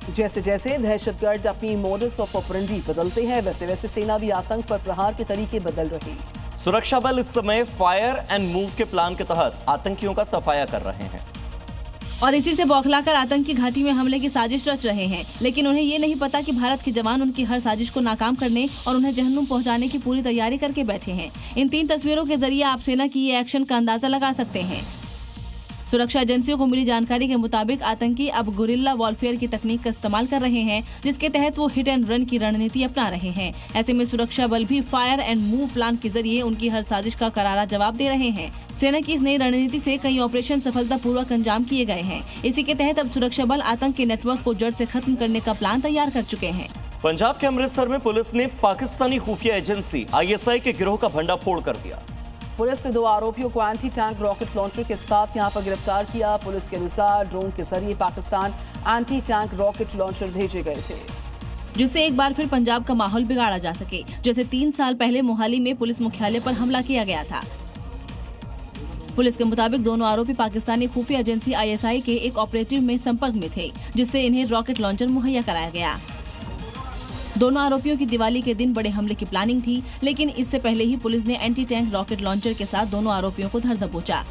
जैसे जैसे दहशतगर्द अपनी मोडस ऑफ ऑपरेंडी बदलते हैं, वैसे वैसे सेना भी आतंक पर प्रहार के तरीके बदल रही। सुरक्षा बल इस समय फायर एंड मूव के प्लान के तहत आतंकियों का सफाया कर रहे हैं और इसी से बौखलाकर आतंकी घाटी में हमले की साजिश रच रहे हैं। लेकिन उन्हें ये नहीं पता कि भारत के जवान उनकी हर साजिश को नाकाम करने और उन्हें जहन्नुम पहुंचाने की पूरी तैयारी करके बैठे हैं। इन 3 तस्वीरों के जरिए आप सेना की ये एक्शन का अंदाजा लगा सकते हैं। सुरक्षा एजेंसियों को मिली जानकारी के मुताबिक आतंकी अब गुरिल्ला वॉरफेयर की तकनीक का इस्तेमाल कर रहे हैं, जिसके तहत वो हिट एंड रन की रणनीति अपना रहे हैं। ऐसे में सुरक्षा बल भी फायर एंड मूव प्लान के जरिए उनकी हर साजिश का करारा जवाब दे रहे हैं। सेना की इस नई रणनीति से कई ऑपरेशन सफलतापूर्वक अंजाम किए गए हैं। इसी के तहत अब सुरक्षा बल आतंक के नेटवर्क को जड़ से खत्म करने का प्लान तैयार कर चुके हैं। पंजाब के अमृतसर में पुलिस ने पाकिस्तानी खुफिया एजेंसी ISI के गिरोह का भंडाफोड़ कर दिया। पुलिस ने 2 आरोपियों को एंटी टैंक रॉकेट लॉन्चर के साथ यहां पर गिरफ्तार किया। पुलिस के अनुसार ड्रोन के जरिए Pakistan anti tank rocket launcher भेजे गए थे, जिससे एक बार फिर पंजाब का माहौल बिगाड़ा जा सके। जैसे 3 साल पहले मोहाली में पुलिस मुख्यालय पर हमला किया गया था। पुलिस के मुताबिक दोनों आरोपी पाकिस्तानी खुफिया एजेंसी ISI के एक ऑपरेटिव में संपर्क में थे, जिससे इन्हें रॉकेट लॉन्चर मुहैया कराया गया। दोनों आरोपियों की दिवाली के दिन बड़े हमले की प्लानिंग थी, लेकिन इससे पहले ही पुलिस ने एंटी टैंक रॉकेट लॉन्चर के साथ दोनों आरोपियों को धर दबोचा।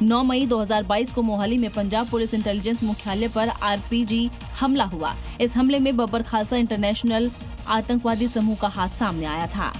9 मई 2022 को मोहाली में पंजाब पुलिस इंटेलिजेंस मुख्यालय पर RPG हमला हुआ। इस हमले में बब्बर खालसा इंटरनेशनल आतंकवादी समूह का हाथ सामने आया था।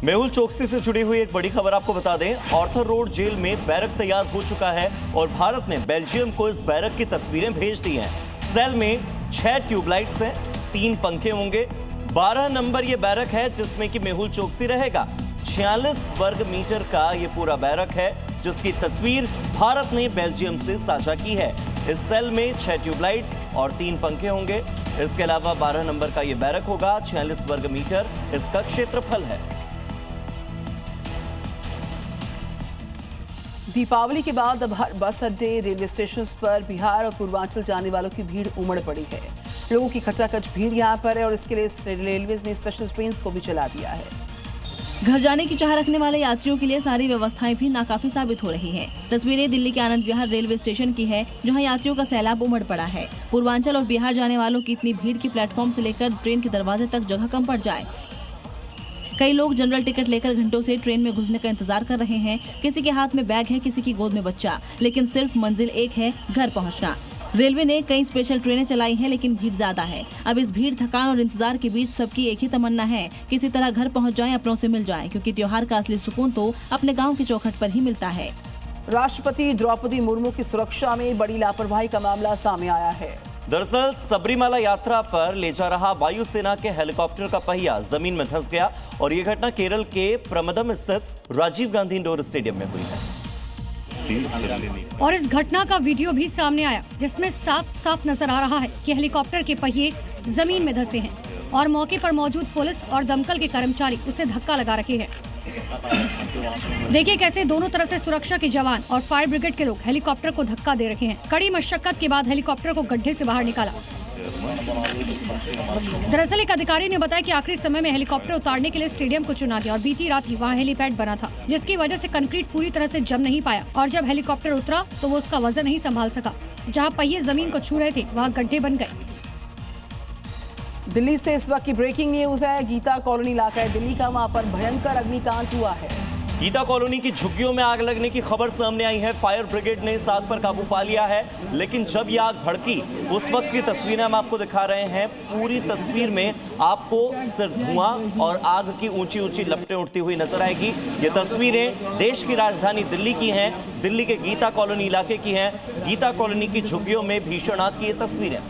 मेहुल चोकसी से जुड़ी हुई एक बड़ी खबर आपको बता दें। आर्थर रोड जेल में बैरक तैयार हो चुका है और भारत ने बेल्जियम को इस बैरक की तस्वीरें भेज दी हैं। सेल में 6 ट्यूबलाइट्स हैं, 3 पंखे होंगे। 12 नंबर ये बैरक है जिसमें कि मेहुल चोकसी रहेगा। 46 वर्ग मीटर का ये पूरा बैरक है, जिसकी तस्वीर भारत ने बेल्जियम से साझा की है। इस सेल में 6 ट्यूबलाइट्स और 3 पंखे होंगे। इसके अलावा 12 नंबर का ये बैरक होगा। 46 वर्ग मीटर इसका क्षेत्रफल है। दीपावली के बाद अब हर बस अड्डे, रेलवे स्टेशन पर बिहार और पूर्वांचल जाने वालों की भीड़ उमड़ पड़ी है। लोगों की खचाखच भीड़ यहाँ पर है और इसके लिए रेलवे ने स्पेशल ट्रेन को भी चला दिया है। घर जाने की चाह रखने वाले यात्रियों के लिए सारी व्यवस्थाएं भी नाकाफी साबित हो रही हैं। तस्वीरें दिल्ली के आनंद विहार रेलवे स्टेशन की है, जहां यात्रियों का सैलाब उमड़ पड़ा है। पूर्वांचल और बिहार जाने वालों की इतनी भीड़ की प्लेटफॉर्म से लेकर ट्रेन के दरवाजे तक जगह कम पड़ जाए। कई लोग जनरल टिकट लेकर घंटों से ट्रेन में घुसने का इंतजार कर रहे हैं। किसी के हाथ में बैग है, किसी की गोद में बच्चा, लेकिन सिर्फ मंजिल एक है, घर पहुंचना। रेलवे ने कई स्पेशल ट्रेनें चलाई हैं, लेकिन भीड़ ज्यादा है। अब इस भीड़, थकान और इंतजार के बीच सबकी एक ही तमन्ना है, किसी तरह घर पहुंच जाएं, अपनों से मिल जाएं, क्योंकि त्योहार का असली सुकून तो अपने गांव की चौखट पर ही मिलता है। राष्ट्रपति द्रौपदी मुर्मू की सुरक्षा में बड़ी लापरवाही का मामला सामने आया है। दरअसल सबरीमाला यात्रा पर ले जा रहा वायुसेना के हेलीकॉप्टर का पहिया जमीन में धंस गया और ये घटना केरल के प्रमदम स्थित राजीव गांधी इंडोर स्टेडियम में हुई है। और इस घटना का वीडियो भी सामने आया, जिसमें साफ साफ नजर आ रहा है कि हेलीकॉप्टर के पहिए जमीन में धंसे हैं और मौके पर मौजूद पुलिस और दमकल के कर्मचारी उसे धक्का लगा रखे हैं। देखिए कैसे दोनों तरफ से सुरक्षा के जवान और फायर ब्रिगेड के लोग हेलीकॉप्टर को धक्का दे रखे हैं। कड़ी मशक्कत के बाद हेलीकॉप्टर को गड्ढे से बाहर निकाला। दरअसल एक अधिकारी ने बताया कि आखिरी समय में हेलीकॉप्टर उतारने के लिए स्टेडियम को चुना गया और बीती रात ही वहाँ हेलीपैड बना था, जिसकी वजह से कंक्रीट पूरी तरह से जम नहीं पाया और जब हेलीकॉप्टर उतरा तो वो उसका वजन नहीं संभाल सका। जहाँ पहिए जमीन को छू रहे थे वहाँ गड्ढे बन गए। दिल्ली से इस वक्त की ब्रेकिंग न्यूज है। गीता कॉलोनी इलाका है दिल्ली का, वहां पर भयंकर अग्निकांड हुआ है। गीता कॉलोनी की झुग्गियों में आग लगने की खबर सामने आई है। फायर ब्रिगेड ने इस आग पर काबू पा लिया है, लेकिन जब ये आग भड़की उस वक्त की तस्वीरें हम आपको दिखा रहे हैं। पूरी तस्वीर में आपको सिर्फ धुआं और आग की ऊंची ऊंची लपटें उठती हुई नजर आएगी। ये तस्वीरें देश की राजधानी दिल्ली की हैं, दिल्ली के गीता कॉलोनी इलाके की हैं। गीता कॉलोनी की झुग्गियों में भीषण आग की ये तस्वीरें।